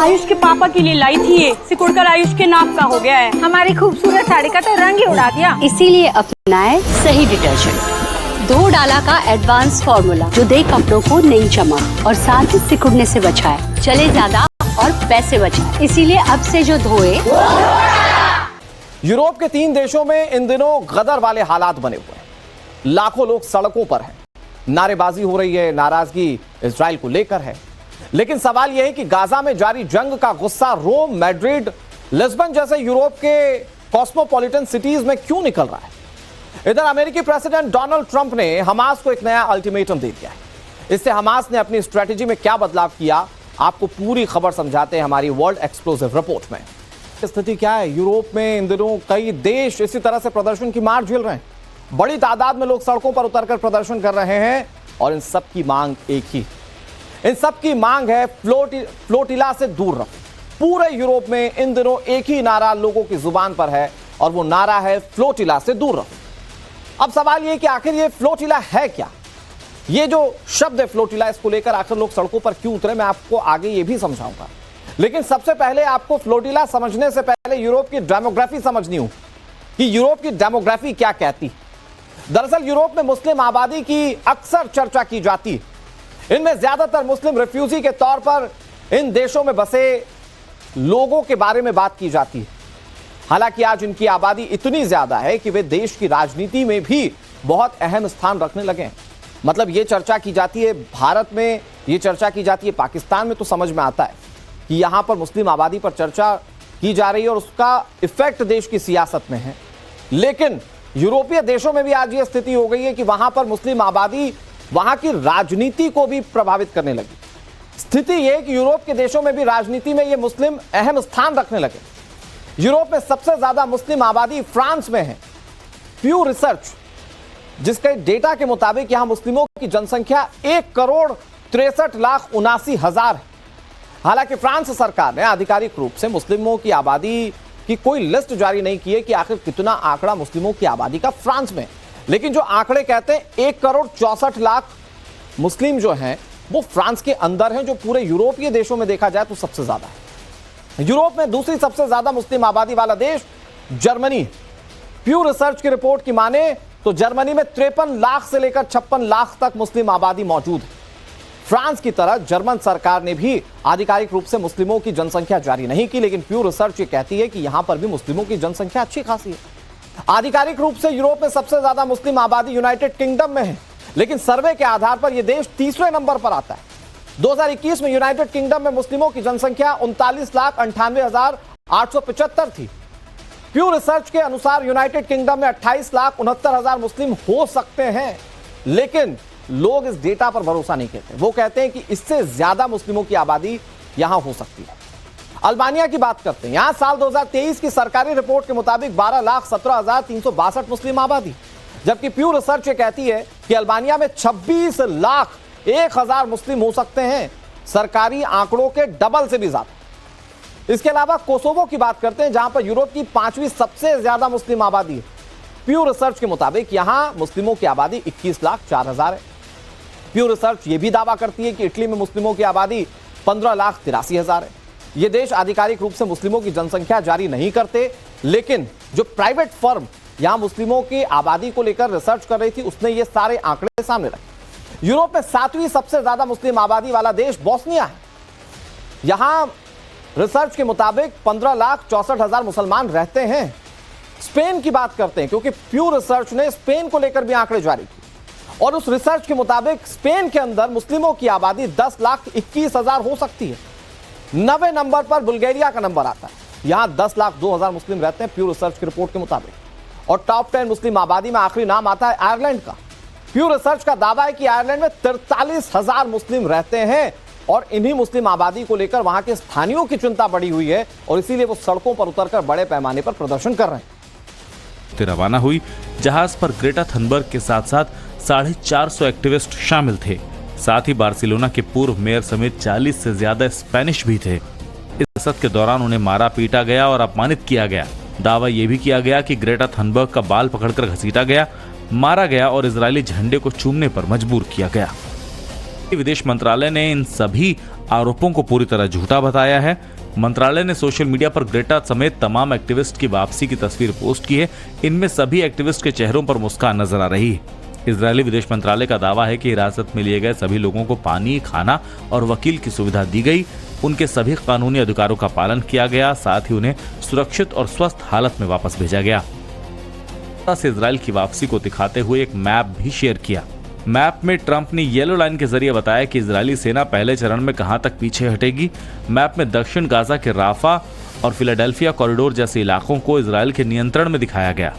आयुष के पापा के लिए लाई थी ये, सिकुड़कर आयुष के नाक का हो गया है। हमारी खूबसूरत साड़ी का तो रंग ही उड़ा दिया। इसीलिए अपनाए सही डिटर्जेंट, 2 डाला का एडवांस फॉर्मूला जो दे कपड़ों को नई चमक और साथ ही सिकुड़ने से बचाए, चले ज्यादा और पैसे बचाए। इसीलिए अब से जो धोए। यूरोप के 3 देशों में इन दिनों गदर वाले हालात बने हुए हैं। लाखों लोग सड़कों पर हैं, नारेबाजी हो रही है, नाराजगी इजराइल को लेकर है। लेकिन सवाल यह है कि गाजा में जारी जंग का गुस्सा रोम, मैड्रिड, लिस्बन जैसे यूरोप के कॉस्मोपॉलिटन सिटीज में क्यों निकल रहा है। इधर अमेरिकी प्रेसिडेंट डोनाल्ड ट्रंप ने हमास को एक नया अल्टीमेटम दे दिया है। इससे हमास ने अपनी स्ट्रेटेजी में क्या बदलाव किया, आपको पूरी खबर समझाते हैं हमारी वर्ल्ड एक्सप्लोसिव रिपोर्ट में। स्थिति क्या है यूरोप में इन दिनों कई देश इसी तरह से प्रदर्शन की मार झेल रहे हैं। बड़ी तादाद में लोग सड़कों पर उतरकर प्रदर्शन कर रहे हैं और इन सब की मांग एक ही, इन सब की मांग है फ्लोटिला से दूर रहो। पूरे यूरोप में इन दिनों एक ही नारा लोगों की जुबान पर है और वो नारा है फ्लोटिला से दूर रहो। अब सवाल ये कि आखिर ये फ्लोटिला है क्या, ये जो शब्द है फ्लोटिला, इसको लेकर आखिर लोग सड़कों पर क्यों उतरे, मैं आपको आगे ये भी समझाऊंगा। लेकिन सबसे पहले आपको फ्लोटिला समझने से पहले यूरोप की डेमोग्राफी समझनी हो कि यूरोप की डेमोग्राफी क्या कहती। दरअसल यूरोप में मुस्लिम आबादी की अक्सर चर्चा की जाती है। इनमें ज्यादातर मुस्लिम रिफ्यूजी के तौर पर इन देशों में बसे लोगों के बारे में बात की जाती है। हालांकि आज इनकी आबादी इतनी ज्यादा है कि वे देश की राजनीति में भी बहुत अहम स्थान रखने लगे हैं। मतलब ये चर्चा की जाती है भारत में, ये चर्चा की जाती है पाकिस्तान में, तो समझ में आता है कि यहां पर मुस्लिम आबादी पर चर्चा की जा रही है और उसका इफेक्ट देश की सियासत में है। लेकिन यूरोपीय देशों में भी आज ये स्थिति हो गई है कि वहां पर मुस्लिम आबादी वहां की राजनीति को भी प्रभावित करने लगी। स्थिति यह कि यूरोप के देशों में भी राजनीति में ये मुस्लिम अहम स्थान रखने लगे। यूरोप में सबसे ज्यादा मुस्लिम आबादी फ्रांस में है। प्यू रिसर्च जिसके डेटा के मुताबिक यहां मुस्लिमों की जनसंख्या 1,63,79,000 है। हालांकि फ्रांस सरकार ने आधिकारिक रूप से मुस्लिमों की आबादी की कोई लिस्ट जारी नहीं की है कि आखिर कितना आंकड़ा मुस्लिमों की आबादी का फ्रांस में। लेकिन जो आंकड़े कहते हैं 1,64,00,000 मुस्लिम जो हैं वो फ्रांस के अंदर हैं, जो पूरे यूरोपीय देशों में देखा जाए तो सबसे ज्यादा है। यूरोप में दूसरी सबसे ज्यादा मुस्लिम आबादी वाला देश जर्मनी। प्यू रिसर्च की रिपोर्ट की माने तो जर्मनी में 53 लाख से लेकर 56 लाख तक मुस्लिम आबादी मौजूद है। फ्रांस की तरह जर्मन सरकार ने भी आधिकारिक रूप से मुस्लिमों की जनसंख्या जारी नहीं की, लेकिन प्यू रिसर्च ये कहती है कि यहां पर भी मुस्लिमों की जनसंख्या अच्छी खासी है। आधिकारिक रूप से यूरोप में सबसे ज्यादा मुस्लिम आबादी यूनाइटेड किंगडम में है, लेकिन सर्वे के आधार पर यह देश तीसरे नंबर पर आता है। 2021 में यूनाइटेड किंगडम में मुस्लिमों की जनसंख्या 39,98,875 थी। प्यू रिसर्च के अनुसार यूनाइटेड किंगडम में 28,69,000 मुस्लिम हो सकते हैं, लेकिन लोग इस डेटा पर भरोसा नहीं करते। वो कहते हैं कि इससे ज्यादा मुस्लिमों की आबादी यहां हो सकती है। अल्बानिया की बात करते हैं। यहां साल 2023 की सरकारी रिपोर्ट के मुताबिक 12,17,362 मुस्लिम आबादी, जबकि प्यू रिसर्च ये कहती है कि अल्बानिया में 26,01,000 मुस्लिम हो सकते हैं, सरकारी आंकड़ों के डबल से भी ज्यादा। इसके अलावा कोसोवो की बात करते हैं, जहां पर यूरोप की 5वीं सबसे ज्यादा मुस्लिम आबादी है। प्यू रिसर्च के मुताबिक यहां मुस्लिमों की आबादी 21,04,000 है। प्यू रिसर्च ये भी दावा करती है कि इटली में मुस्लिमों की आबादी 15,83,000 है। ये देश आधिकारिक रूप से मुस्लिमों की जनसंख्या जारी नहीं करते, लेकिन जो प्राइवेट फर्म यहां मुस्लिमों की आबादी को लेकर रिसर्च कर रही थी उसने ये सारे आंकड़े सामने रखे। यूरोप में 7वीं सबसे ज्यादा मुस्लिम आबादी वाला देश बोस्निया है। यहां रिसर्च के मुताबिक 15,64,000 मुसलमान रहते हैं। स्पेन की बात करते हैं, क्योंकि प्यू रिसर्च ने स्पेन को लेकर भी आंकड़े जारी किए और उस रिसर्च के मुताबिक स्पेन के अंदर मुस्लिमों की आबादी 10,21,000 हो सकती है। 9वें नंबर पर बुल्गारिया का नंबर आता है, यहां 10,02,000 मुस्लिम रहते हैं प्यू रिसर्च की रिपोर्ट के मुताबिक। और टॉप 10 मुस्लिम आबादी में आखिरी नाम आता है आयरलैंड का। प्यू रिसर्च का दावा है कि आयरलैंड में 43,000 मुस्लिम रहते हैं और इन्हीं मुस्लिम आबादी को लेकर वहां के स्थानीयों की चिंता बढ़ी हुई है और इसीलिए वो सड़कों पर उतरकर बड़े पैमाने पर प्रदर्शन कर रहे हैं। रवाना हुई जहाज पर ग्रेटा थनबर्ग के साथ साथ 450 एक्टिविस्ट शामिल थे। साथ ही बार्सिलोना के पूर्व मेयर समेत 40 से ज्यादा स्पेनिश भी थे। इस हसद के दौरान उन्हें मारा पीटा गया और अपमानित किया गया। दावा यह भी किया गया कि ग्रेटा थनबर्ग का बाल पकड़कर घसीटा गया, मारा गया और इजरायली झंडे को चूमने पर मजबूर किया गया। विदेश मंत्रालय ने इन सभी आरोपों को पूरी तरह झूठा बताया है। मंत्रालय ने सोशल मीडिया पर ग्रेटा समेत तमाम एक्टिविस्ट की वापसी की तस्वीर पोस्ट की है। इनमें सभी एक्टिविस्ट के चेहरों पर मुस्कान नजर आ रही है। इजरायली विदेश मंत्रालय का दावा है कि हिरासत में लिए गए सभी लोगों को पानी, खाना और वकील की सुविधा दी गई। उनके सभी कानूनी अधिकारों का पालन किया गया, साथ ही उन्हें सुरक्षित और स्वस्थ हालत में वापस भेजा गया। से इजराइल की वापसी को दिखाते हुए एक मैप भी शेयर किया। मैप में ट्रंप ने येलो लाइन के जरिए बताया कि इजरायली सेना पहले चरण में कहां तक पीछे हटेगी। मैप में दक्षिण गाजा के राफा और फिलाडेल्फिया कॉरिडोर जैसे इलाकों को इजराइल के नियंत्रण में दिखाया गया,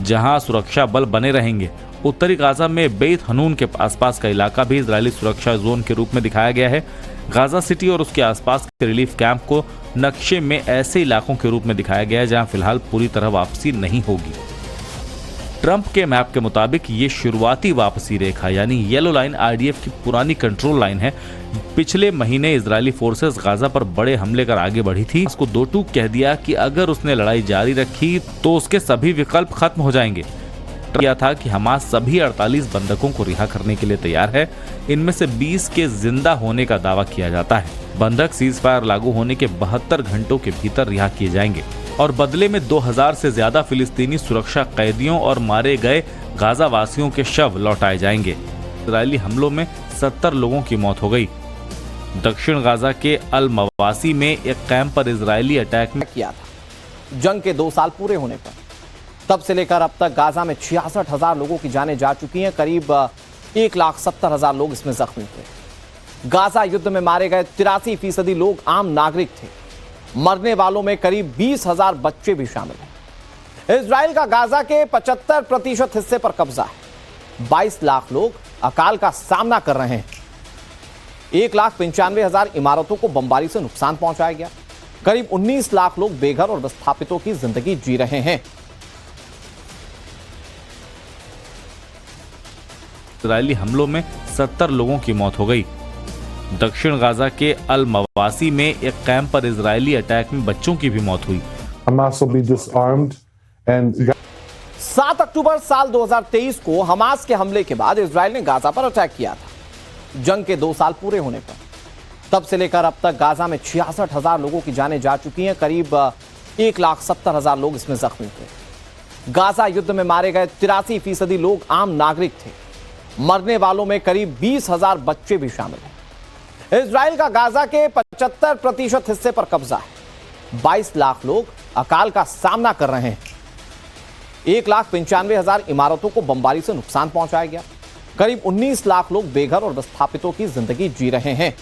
जहां सुरक्षा बल बने रहेंगे। उत्तरी गाजा में बेत हनून के आसपास का इलाका भी इजरायली सुरक्षा जोन के रूप में दिखाया गया है। गाजा सिटी और उसके आसपास के रिलीफ कैंप को नक्शे में ऐसे इलाकों के रूप में दिखाया गया है जहां फिलहाल पूरी तरह वापसी नहीं होगी। ट्रंप के मैप के मुताबिक ये शुरुआती वापसी रेखा यानी येलो लाइन आईडीएफ की पुरानी कंट्रोल लाइन है। पिछले महीने इजरायली फोर्सेस गाजा पर बड़े हमले कर आगे बढ़ी थी। उसको दो टूक कह दिया कि अगर उसने लड़ाई जारी रखी तो उसके सभी विकल्प खत्म हो जाएंगे। किया था कि हमास सभी 48 बंधकों को रिहा करने के लिए तैयार है। इनमें से 20 के जिंदा होने का दावा किया जाता है। बंधक सीजफायर लागू होने के 72 घंटों के भीतर रिहा किए जाएंगे और बदले में 2000 से ज्यादा फिलिस्तीनी सुरक्षा कैदियों और मारे गए गाजा वासियों के शव लौटाए जाएंगे। इजरायली हमलों में 70 लोगों की मौत हो गई। दक्षिण गाजा के अल मवासी में एक कैंप पर इजरायली अटैक में किया था। जंग के 2 साल पूरे होने पर तब से लेकर अब तक गाजा में 66,000 लोगों की जानें जा चुकी हैं। करीब 1,70,000 लोग इसमें जख्मी हुए। गाजा युद्ध में मारे गए 83% लोग आम नागरिक थे। मरने वालों में करीब 20,000 बच्चे भी शामिल हैं। इजराइल का गाजा के 75% हिस्से पर कब्जा है। 22 लाख लोग अकाल का सामना कर रहे हैं। 1,95,000 इमारतों को बमबारी से नुकसान पहुंचाया गया। करीब 19 लाख लोग बेघर और विस्थापितों की जिंदगी जी रहे हैं। इजरायली हमलों में 70 लोगों की मौत हो गई। दक्षिण गाजा के अल मवासी में एक कैंप पर इजरायली अटैक में बच्चों की भी मौत हुई। 7 अक्टूबर साल 2023 को हमास के हमले के बाद इजराइल ने गाजा पर अटैक किया था। जंग के 2 साल पूरे होने पर तब से लेकर अब तक गाजा में 66,000 लोगों की जानें जा चुकी हैं। करीब 1,70,000 लोग इसमें जख्मी हुए। गाजा युद्ध में मारे गए 83% लोग आम नागरिक थे। मरने वालों में करीब 20,000 बच्चे भी शामिल हैं। इजराइल का गाजा के 75% हिस्से पर कब्जा है। 22 लाख लोग अकाल का सामना कर रहे हैं। 1,95,000 इमारतों को बमबारी से नुकसान पहुंचाया गया। करीब 19 लाख लोग बेघर और विस्थापितों की जिंदगी जी रहे हैं।